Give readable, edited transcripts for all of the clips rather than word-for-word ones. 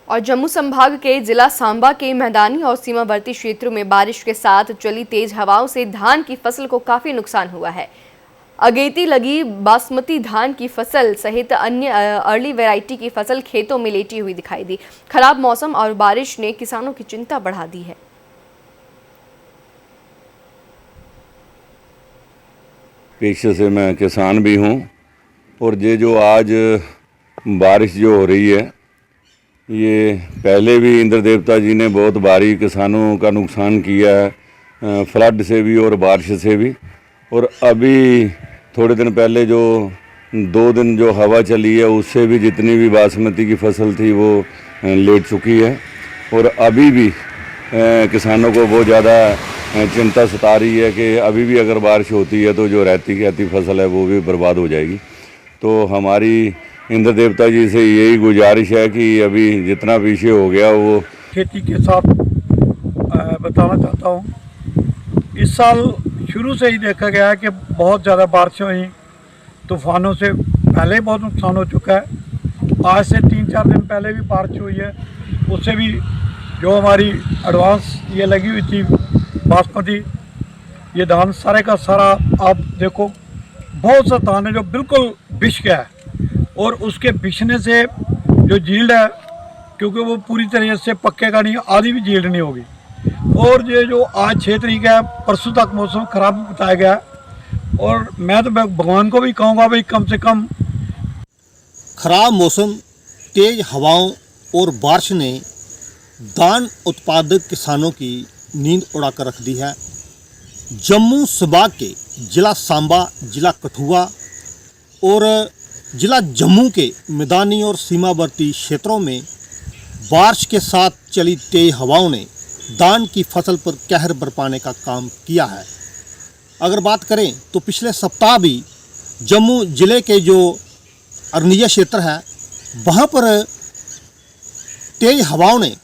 और जम्मू संभाग के जिला सांबा के मैदानी और सीमावर्ती क्षेत्रों में बारिश के साथ चली तेज हवाओं से धान की फसल को काफी नुकसान हुआ है। अगेती लगी बासमती धान की फसल सहित अन्य अर्ली वैरायटी की फसल खेतों में लेटी हुई दिखाई दी। खराब मौसम और बारिश ने किसानों की चिंता बढ़ा दी है। पेशे से मैं किसान भी हूँ और ये जो आज बारिश जो हो रही है, ये पहले भी इंद्र देवता जी ने बहुत भारी किसानों का नुकसान किया है, फ्लड से भी और बारिश से भी। और अभी थोड़े दिन पहले जो 2 दिन जो हवा चली है, उससे भी जितनी भी बासमती की फसल थी वो लेट चुकी है। और अभी भी किसानों को बहुत ज़्यादा चिंता सता रही है कि अभी भी अगर बारिश होती है तो जो रहती फसल है वो भी बर्बाद हो जाएगी। तो हमारी इंद्र देवता जी से यही गुजारिश है कि अभी जितना पीछे हो गया वो खेती के साथ बताना चाहता हूँ। इस साल शुरू से ही देखा गया है कि बहुत ज़्यादा बारिशें हुई, तूफ़ानों से पहले ही बहुत नुकसान हो चुका है। आज से 3-4 दिन पहले भी बारिश हुई है, उससे भी जो हमारी एडवांस ये लगी हुई थी बासमती, ये धान सारे का सारा आप देखो बहुत सा धान है जो बिल्कुल बिछ गया है। और उसके बिछने से जो जील्ड है, क्योंकि वो पूरी तरह से पक्केगा नहीं, आधी भी जील्ड नहीं होगी। और ये जो आज 6 तारीख है, परसों तक मौसम ख़राब बताया गया है। और मैं तो भगवान को भी कहूँगा भाई कम से कम। खराब मौसम, तेज़ हवाओं और बारिश ने धान उत्पादक किसानों की नींद उड़ा कर रख दी है। जम्मू संभाग के जिला सांबा, जिला कठुआ और जिला जम्मू के मैदानी और सीमावर्ती क्षेत्रों में बारिश के साथ चली तेज हवाओं ने धान की फसल पर कहर बरपाने का काम किया है। अगर बात करें तो पिछले सप्ताह भी जम्मू ज़िले के जो अरनिया क्षेत्र है, वहाँ पर तेज हवाओं ने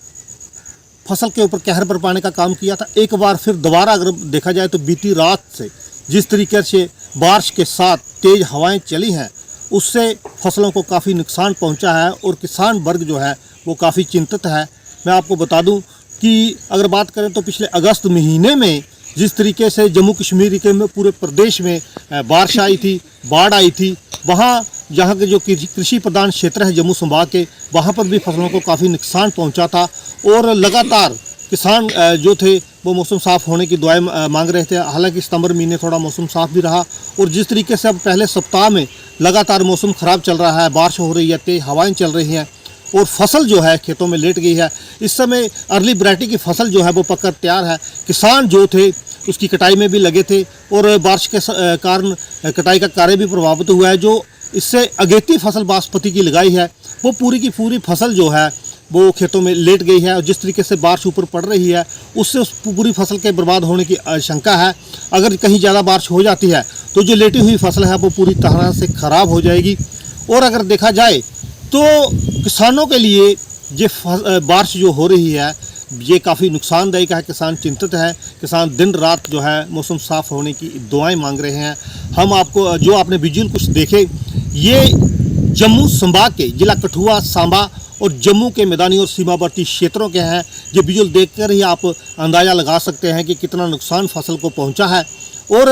फसल के ऊपर कहर बरपाने का काम किया था। एक बार फिर दोबारा अगर देखा जाए तो बीती रात से जिस तरीके से बारिश के साथ तेज़ हवाएं चली हैं, उससे फसलों को काफ़ी नुकसान पहुंचा है और किसान वर्ग जो है वो काफ़ी चिंतित है। मैं आपको बता दूं कि अगर बात करें तो पिछले अगस्त महीने में जिस तरीके से जम्मू कश्मीर के में पूरे प्रदेश में बारिश आई थी, बाढ़ आई थी, वहाँ जहाँ के जो कृषि प्रधान क्षेत्र है जम्मू संभाग के, वहाँ पर भी फसलों को काफ़ी नुकसान पहुँचा था। और लगातार किसान जो थे वो मौसम साफ़ होने की दुआएं मांग रहे थे। हालांकि सितंबर महीने थोड़ा मौसम साफ़ भी रहा और जिस तरीके से अब पहले सप्ताह में लगातार मौसम ख़राब चल रहा है, बारिश हो रही है, तेज़ हवाएं चल रही हैं और फसल जो है खेतों में लेट गई है। इस समय अर्ली वैरायटी की फसल जो है वो पककर तैयार है। किसान जो थे उसकी कटाई में भी लगे थे और बारिश के कारण कटाई का कार्य भी प्रभावित हुआ है। जो इससे अगेती फसल बासमती की लगाई है वो पूरी की पूरी फसल जो है वो खेतों में लेट गई है। और जिस तरीके से बारिश ऊपर पड़ रही है उससे उस पूरी फसल के बर्बाद होने की आशंका है। अगर कहीं ज़्यादा बारिश हो जाती है तो जो लेटी हुई फसल है वो पूरी तरह से ख़राब हो जाएगी। और अगर देखा जाए तो किसानों के लिए ये बारिश जो हो रही है ये काफ़ी नुकसानदायक है। किसान चिंतित है, किसान दिन रात जो है मौसम साफ़ होने की दुआएं मांग रहे हैं। हम आपको जो आपने विजुअल कुछ देखे, ये जम्मू संभाग के जिला कठुआ, सांबा और जम्मू के मैदानी और सीमावर्ती क्षेत्रों के हैं। ये विजुअल देखकर ही आप अंदाज़ा लगा सकते हैं कि कितना नुकसान फसल को पहुंचा है। और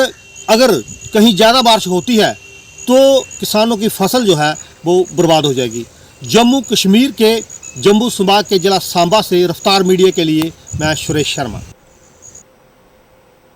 अगर कहीं ज़्यादा बारिश होती है तो किसानों की फसल जो है वो बर्बाद हो जाएगी। जम्मू कश्मीर के जम्मू संभाग के जिला सांबा से रफ्तार मीडिया के लिए मैं सुरेश शर्मा।